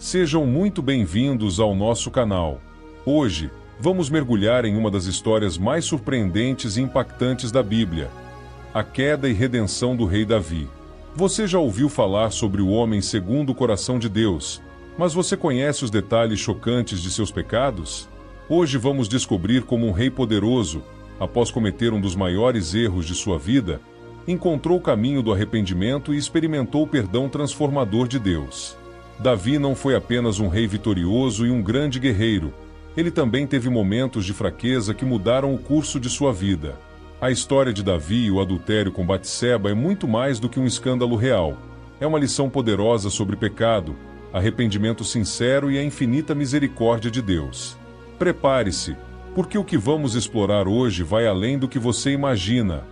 Sejam muito bem-vindos ao nosso canal. Hoje, vamos mergulhar em uma das histórias mais surpreendentes e impactantes da Bíblia: a queda e redenção do rei Davi. Você já ouviu falar sobre o homem segundo o coração de Deus, mas você conhece os detalhes chocantes de seus pecados? Hoje vamos descobrir como um rei poderoso, após cometer um dos maiores erros de sua vida, encontrou o caminho do arrependimento e experimentou o perdão transformador de Deus. Davi não foi apenas um rei vitorioso e um grande guerreiro, ele também teve momentos de fraqueza que mudaram o curso de sua vida. A história de Davi e o adultério com Batseba é muito mais do que um escândalo real. É uma lição poderosa sobre pecado, arrependimento sincero e a infinita misericórdia de Deus. Prepare-se, porque o que vamos explorar hoje vai além do que você imagina.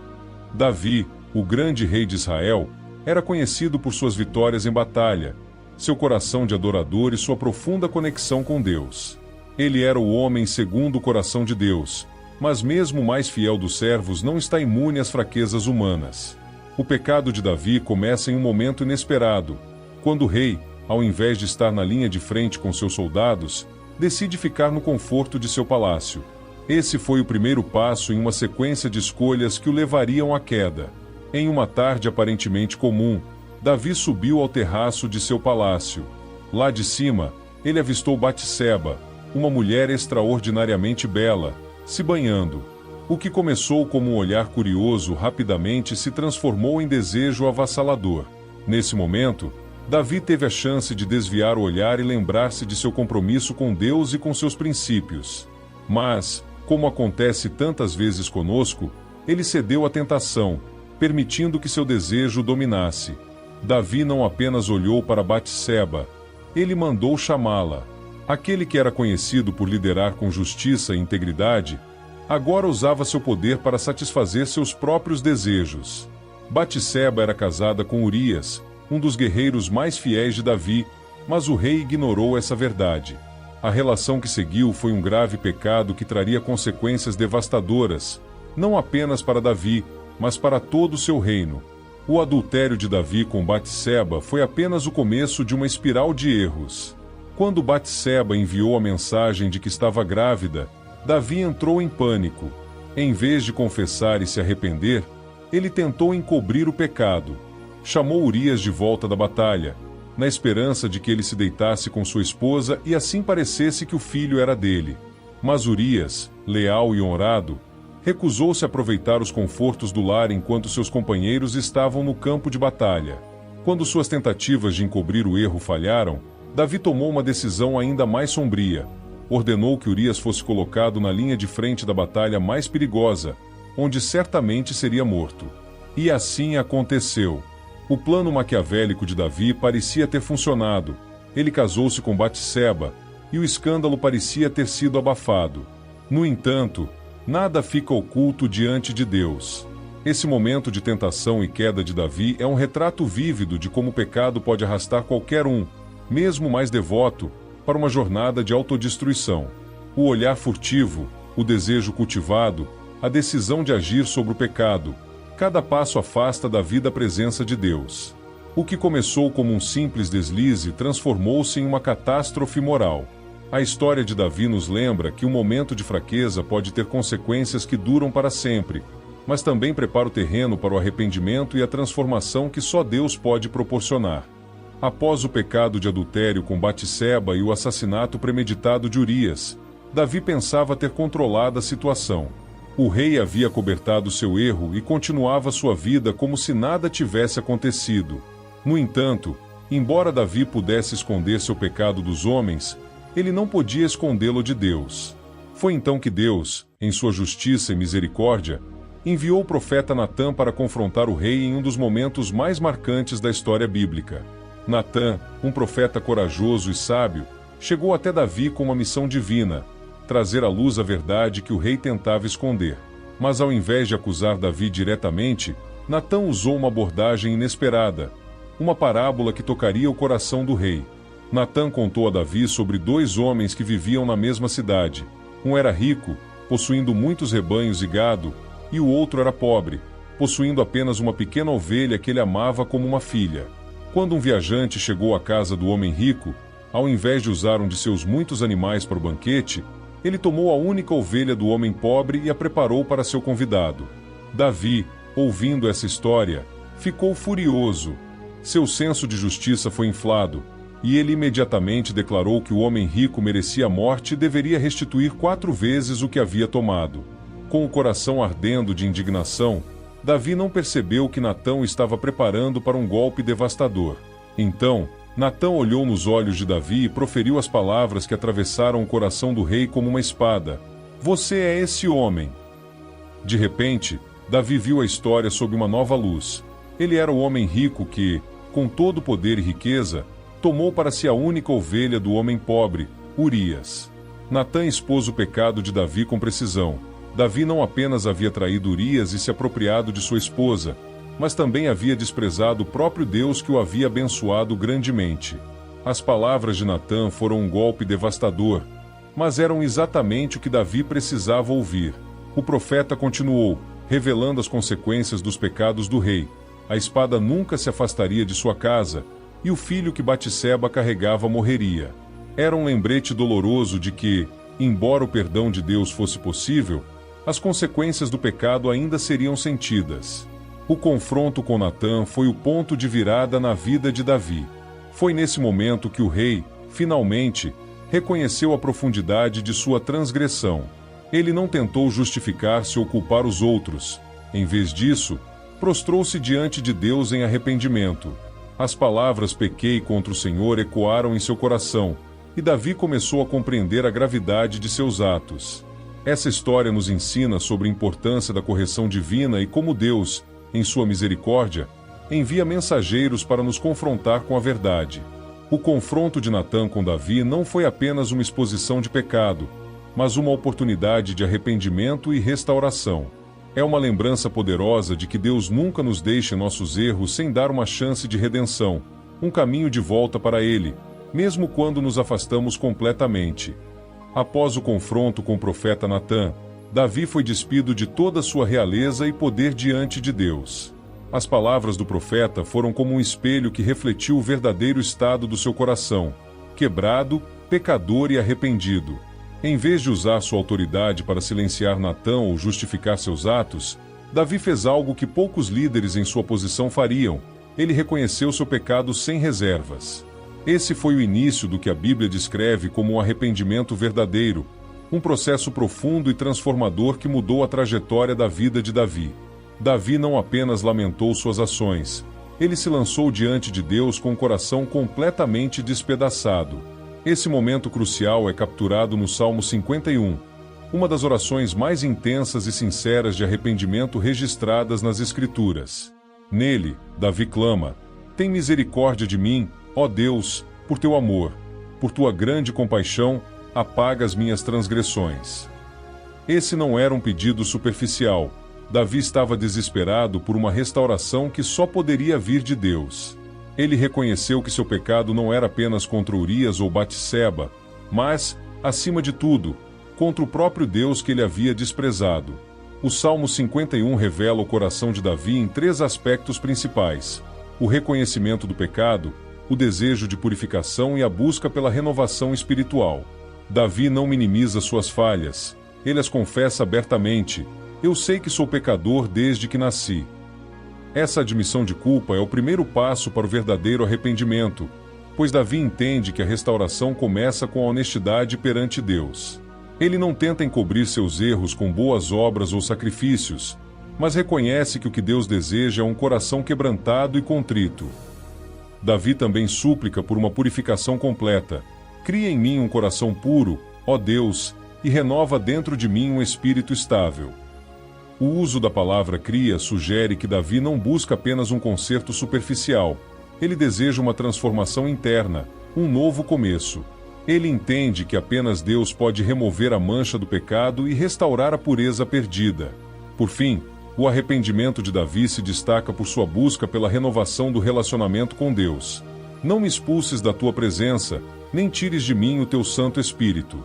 Davi, o grande rei de Israel, era conhecido por suas vitórias em batalha, seu coração de adorador e sua profunda conexão com Deus. Ele era o homem segundo o coração de Deus, mas mesmo o mais fiel dos servos não está imune às fraquezas humanas. O pecado de Davi começa em um momento inesperado, quando o rei, ao invés de estar na linha de frente com seus soldados, decide ficar no conforto de seu palácio. Esse foi o primeiro passo em uma sequência de escolhas que o levariam à queda. Em uma tarde aparentemente comum, Davi subiu ao terraço de seu palácio. Lá de cima, ele avistou Batseba, uma mulher extraordinariamente bela, se banhando. O que começou como um olhar curioso rapidamente se transformou em desejo avassalador. Nesse momento, Davi teve a chance de desviar o olhar e lembrar-se de seu compromisso com Deus e com seus princípios. Mas, como acontece tantas vezes conosco, ele cedeu à tentação, permitindo que seu desejo o dominasse. Davi não apenas olhou para Batseba, ele mandou chamá-la. Aquele que era conhecido por liderar com justiça e integridade, agora usava seu poder para satisfazer seus próprios desejos. Batseba era casada com Urias, um dos guerreiros mais fiéis de Davi, mas o rei ignorou essa verdade. A relação que seguiu foi um grave pecado que traria consequências devastadoras, não apenas para Davi, mas para todo o seu reino. O adultério de Davi com Batseba foi apenas o começo de uma espiral de erros. Quando Batseba enviou a mensagem de que estava grávida, Davi entrou em pânico. Em vez de confessar e se arrepender, ele tentou encobrir o pecado. Chamou Urias de volta da batalha, na esperança de que ele se deitasse com sua esposa e assim parecesse que o filho era dele. Mas Urias, leal e honrado, recusou-se a aproveitar os confortos do lar enquanto seus companheiros estavam no campo de batalha. Quando suas tentativas de encobrir o erro falharam, Davi tomou uma decisão ainda mais sombria. Ordenou que Urias fosse colocado na linha de frente da batalha mais perigosa, onde certamente seria morto. E assim aconteceu. O plano maquiavélico de Davi parecia ter funcionado. Ele casou-se com Batseba, e o escândalo parecia ter sido abafado. No entanto, nada fica oculto diante de Deus. Esse momento de tentação e queda de Davi é um retrato vívido de como o pecado pode arrastar qualquer um, mesmo mais devoto, para uma jornada de autodestruição. O olhar furtivo, o desejo cultivado, a decisão de agir sobre o pecado, cada passo afasta Davi da presença de Deus. O que começou como um simples deslize transformou-se em uma catástrofe moral. A história de Davi nos lembra que um momento de fraqueza pode ter consequências que duram para sempre, mas também prepara o terreno para o arrependimento e a transformação que só Deus pode proporcionar. Após o pecado de adultério com Batseba e o assassinato premeditado de Urias, Davi pensava ter controlado a situação. O rei havia cobertado seu erro e continuava sua vida como se nada tivesse acontecido. No entanto, embora Davi pudesse esconder seu pecado dos homens, ele não podia escondê-lo de Deus. Foi então que Deus, em sua justiça e misericórdia, enviou o profeta Natã para confrontar o rei em um dos momentos mais marcantes da história bíblica. Natã, um profeta corajoso e sábio, chegou até Davi com uma missão divina: trazer à luz a verdade que o rei tentava esconder. Mas ao invés de acusar Davi diretamente, Natã usou uma abordagem inesperada, uma parábola que tocaria o coração do rei. Natã contou a Davi sobre dois homens que viviam na mesma cidade. Um era rico, possuindo muitos rebanhos e gado, e o outro era pobre, possuindo apenas uma pequena ovelha que ele amava como uma filha. Quando um viajante chegou à casa do homem rico, Ao invés de usar um de seus muitos animais para o banquete, ele tomou a única ovelha do homem pobre e a preparou para seu convidado. Davi, ouvindo essa história, ficou furioso. Seu senso de justiça foi inflado, e ele imediatamente declarou que o homem rico merecia a morte e deveria restituir 4 vezes o que havia tomado. Com o coração ardendo de indignação, Davi não percebeu que Natã estava preparando para um golpe devastador. Então, Natã olhou nos olhos de Davi e proferiu as palavras que atravessaram o coração do rei como uma espada: "Você é esse homem." De repente, Davi viu a história sob uma nova luz. Ele era o homem rico que, com todo o poder e riqueza, tomou para si a única ovelha do homem pobre, Urias. Natã expôs o pecado de Davi com precisão. Davi não apenas havia traído Urias e se apropriado de sua esposa, mas também havia desprezado o próprio Deus que o havia abençoado grandemente. As palavras de Natã foram um golpe devastador, mas eram exatamente o que Davi precisava ouvir. O profeta continuou, revelando as consequências dos pecados do rei. A espada nunca se afastaria de sua casa, e o filho que Batseba carregava morreria. Era um lembrete doloroso de que, embora o perdão de Deus fosse possível, as consequências do pecado ainda seriam sentidas. O confronto com Natã foi o ponto de virada na vida de Davi. Foi nesse momento que o rei, finalmente, reconheceu a profundidade de sua transgressão. Ele não tentou justificar-se ou culpar os outros. Em vez disso, prostrou-se diante de Deus em arrependimento. As palavras "pequei contra o Senhor" ecoaram em seu coração, e Davi começou a compreender a gravidade de seus atos. Essa história nos ensina sobre a importância da correção divina e como Deus, em sua misericórdia, envia mensageiros para nos confrontar com a verdade. O confronto de Natã com Davi não foi apenas uma exposição de pecado, mas uma oportunidade de arrependimento e restauração. É uma lembrança poderosa de que Deus nunca nos deixa nossos erros sem dar uma chance de redenção, um caminho de volta para Ele, mesmo quando nos afastamos completamente. Após o confronto com o profeta Natã, Davi foi despido de toda sua realeza e poder diante de Deus. As palavras do profeta foram como um espelho que refletiu o verdadeiro estado do seu coração, quebrado, pecador e arrependido. Em vez de usar sua autoridade para silenciar Natã ou justificar seus atos, Davi fez algo que poucos líderes em sua posição fariam. Ele reconheceu seu pecado sem reservas. Esse foi o início do que a Bíblia descreve como um arrependimento verdadeiro, um processo profundo e transformador que mudou a trajetória da vida de Davi. Davi não apenas lamentou suas ações, ele se lançou diante de Deus com o coração completamente despedaçado. Esse momento crucial é capturado no Salmo 51, uma das orações mais intensas e sinceras de arrependimento registradas nas Escrituras. Nele, Davi clama: "Tem misericórdia de mim, ó Deus, por teu amor, por tua grande compaixão, apaga as minhas transgressões." Esse não era um pedido superficial. Davi estava desesperado por uma restauração que só poderia vir de Deus. Ele reconheceu que seu pecado não era apenas contra Urias ou Batseba, mas, acima de tudo, contra o próprio Deus que ele havia desprezado. O Salmo 51 revela o coração de Davi em 3 aspectos principais: o reconhecimento do pecado, o desejo de purificação e a busca pela renovação espiritual. Davi não minimiza suas falhas, ele as confessa abertamente: "Eu sei que sou pecador desde que nasci." Essa admissão de culpa é o primeiro passo para o verdadeiro arrependimento, pois Davi entende que a restauração começa com a honestidade perante Deus. Ele não tenta encobrir seus erros com boas obras ou sacrifícios, mas reconhece que o que Deus deseja é um coração quebrantado e contrito. Davi também súplica por uma purificação completa: "Cria em mim um coração puro, ó Deus, e renova dentro de mim um espírito estável." O uso da palavra "cria" sugere que Davi não busca apenas um conserto superficial. Ele deseja uma transformação interna, um novo começo. Ele entende que apenas Deus pode remover a mancha do pecado e restaurar a pureza perdida. Por fim, o arrependimento de Davi se destaca por sua busca pela renovação do relacionamento com Deus. "Não me expulses da tua presença, nem tires de mim o teu Santo Espírito."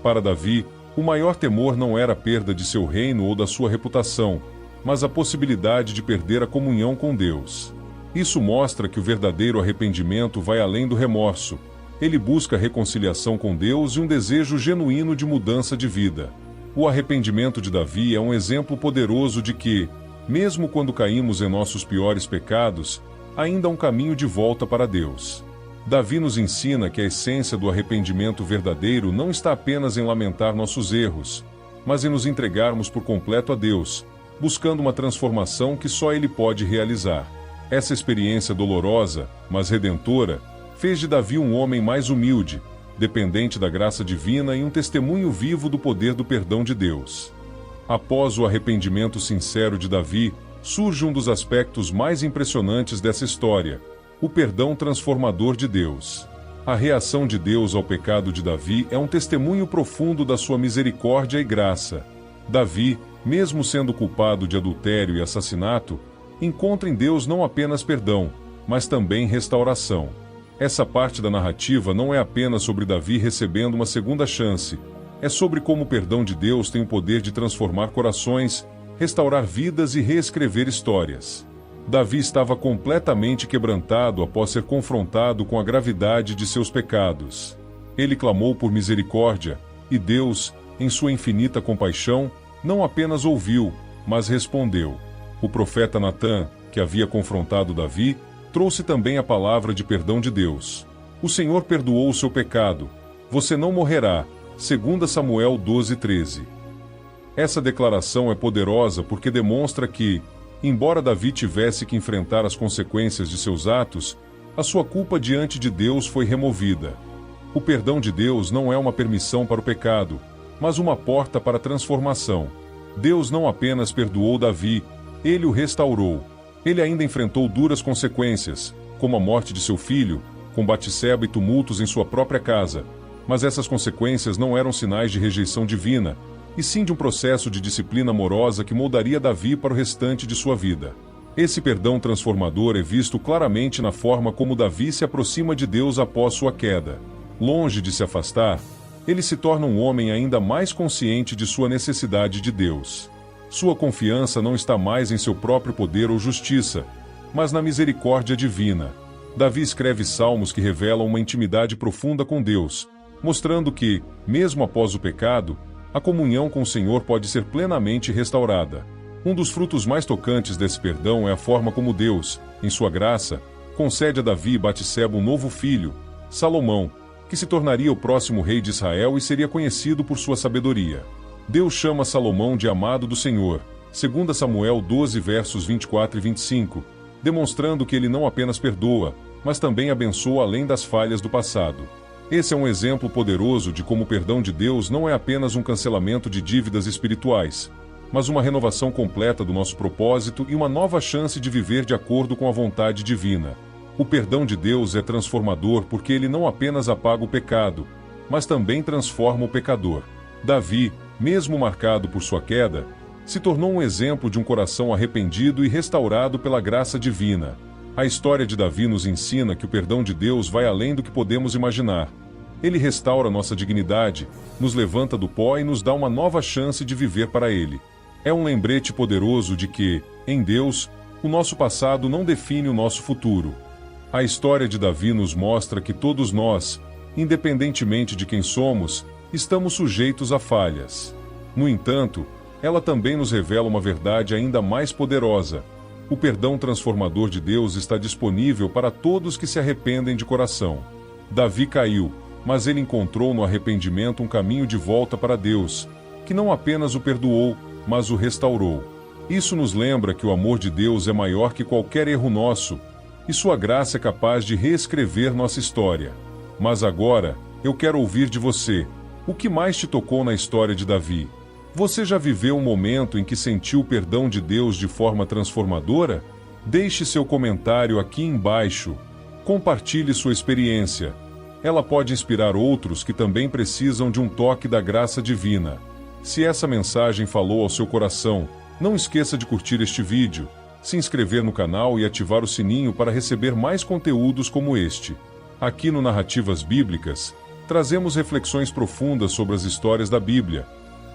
Para Davi, o maior temor não era a perda de seu reino ou da sua reputação, mas a possibilidade de perder a comunhão com Deus. Isso mostra que o verdadeiro arrependimento vai além do remorso. Ele busca reconciliação com Deus e um desejo genuíno de mudança de vida. O arrependimento de Davi é um exemplo poderoso de que, mesmo quando caímos em nossos piores pecados, ainda há um caminho de volta para Deus. Davi nos ensina que a essência do arrependimento verdadeiro não está apenas em lamentar nossos erros, mas em nos entregarmos por completo a Deus, buscando uma transformação que só Ele pode realizar. Essa experiência dolorosa, mas redentora, fez de Davi um homem mais humilde, dependente da graça divina e um testemunho vivo do poder do perdão de Deus. Após o arrependimento sincero de Davi, surge um dos aspectos mais impressionantes dessa história: o perdão transformador de Deus. A reação de Deus ao pecado de Davi é um testemunho profundo da sua misericórdia e graça. Davi, mesmo sendo culpado de adultério e assassinato, encontra em Deus não apenas perdão, mas também restauração. Essa parte da narrativa não é apenas sobre Davi recebendo uma segunda chance, é sobre como o perdão de Deus tem o poder de transformar corações, restaurar vidas e reescrever histórias. Davi estava completamente quebrantado após ser confrontado com a gravidade de seus pecados. Ele clamou por misericórdia, e Deus, em sua infinita compaixão, não apenas ouviu, mas respondeu. O profeta Natã, que havia confrontado Davi, trouxe também a palavra de perdão de Deus. O Senhor perdoou o seu pecado. Você não morrerá. 2 Samuel 12:13. Essa declaração é poderosa porque demonstra que, embora Davi tivesse que enfrentar as consequências de seus atos, a sua culpa diante de Deus foi removida. O perdão de Deus não é uma permissão para o pecado, mas uma porta para a transformação. Deus não apenas perdoou Davi, ele o restaurou. Ele ainda enfrentou duras consequências, como a morte de seu filho, com Batseba e tumultos em sua própria casa. Mas essas consequências não eram sinais de rejeição divina, e sim de um processo de disciplina amorosa que moldaria Davi para o restante de sua vida. Esse perdão transformador é visto claramente na forma como Davi se aproxima de Deus após sua queda. Longe de se afastar, ele se torna um homem ainda mais consciente de sua necessidade de Deus. Sua confiança não está mais em seu próprio poder ou justiça, mas na misericórdia divina. Davi escreve salmos que revelam uma intimidade profunda com Deus, mostrando que, mesmo após o pecado, a comunhão com o Senhor pode ser plenamente restaurada. Um dos frutos mais tocantes desse perdão é a forma como Deus, em sua graça, concede a Davi e Batseba um novo filho, Salomão, que se tornaria o próximo rei de Israel e seria conhecido por sua sabedoria. Deus chama Salomão de amado do Senhor, 2 Samuel 12 versos 24 e 25, demonstrando que ele não apenas perdoa, mas também abençoa além das falhas do passado. Esse é um exemplo poderoso de como o perdão de Deus não é apenas um cancelamento de dívidas espirituais, mas uma renovação completa do nosso propósito e uma nova chance de viver de acordo com a vontade divina. O perdão de Deus é transformador porque ele não apenas apaga o pecado, mas também transforma o pecador. Davi, mesmo marcado por sua queda, se tornou um exemplo de um coração arrependido e restaurado pela graça divina. A história de Davi nos ensina que o perdão de Deus vai além do que podemos imaginar. Ele restaura nossa dignidade, nos levanta do pó e nos dá uma nova chance de viver para Ele. É um lembrete poderoso de que, em Deus, o nosso passado não define o nosso futuro. A história de Davi nos mostra que todos nós, independentemente de quem somos, estamos sujeitos a falhas. No entanto, ela também nos revela uma verdade ainda mais poderosa. O perdão transformador de Deus está disponível para todos que se arrependem de coração. Davi caiu, mas ele encontrou no arrependimento um caminho de volta para Deus, que não apenas o perdoou, mas o restaurou. Isso nos lembra que o amor de Deus é maior que qualquer erro nosso, e sua graça é capaz de reescrever nossa história. Mas agora, eu quero ouvir de você. O que mais te tocou na história de Davi? Você já viveu um momento em que sentiu o perdão de Deus de forma transformadora? Deixe seu comentário aqui embaixo. Compartilhe sua experiência. Ela pode inspirar outros que também precisam de um toque da graça divina. Se essa mensagem falou ao seu coração, não esqueça de curtir este vídeo, se inscrever no canal e ativar o sininho para receber mais conteúdos como este. Aqui no Narrativas Bíblicas, trazemos reflexões profundas sobre as histórias da Bíblia,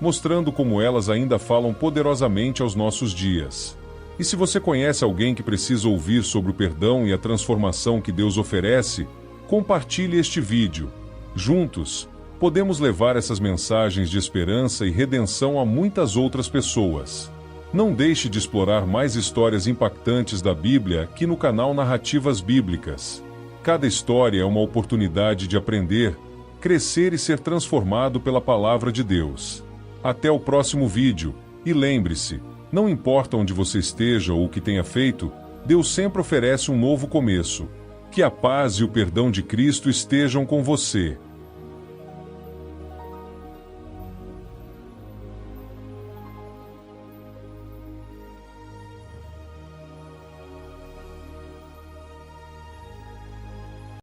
mostrando como elas ainda falam poderosamente aos nossos dias. E se você conhece alguém que precisa ouvir sobre o perdão e a transformação que Deus oferece, Compartilhe este vídeo. Juntos, podemos levar essas mensagens de esperança e redenção a muitas outras pessoas. Não deixe de explorar mais histórias impactantes da Bíblia aqui no canal Narrativas Bíblicas. Cada história é uma oportunidade de aprender, crescer e ser transformado pela Palavra de Deus. Até o próximo vídeo, e lembre-se, não importa onde você esteja ou o que tenha feito, Deus sempre oferece um novo começo. Que a paz e o perdão de Cristo estejam com você.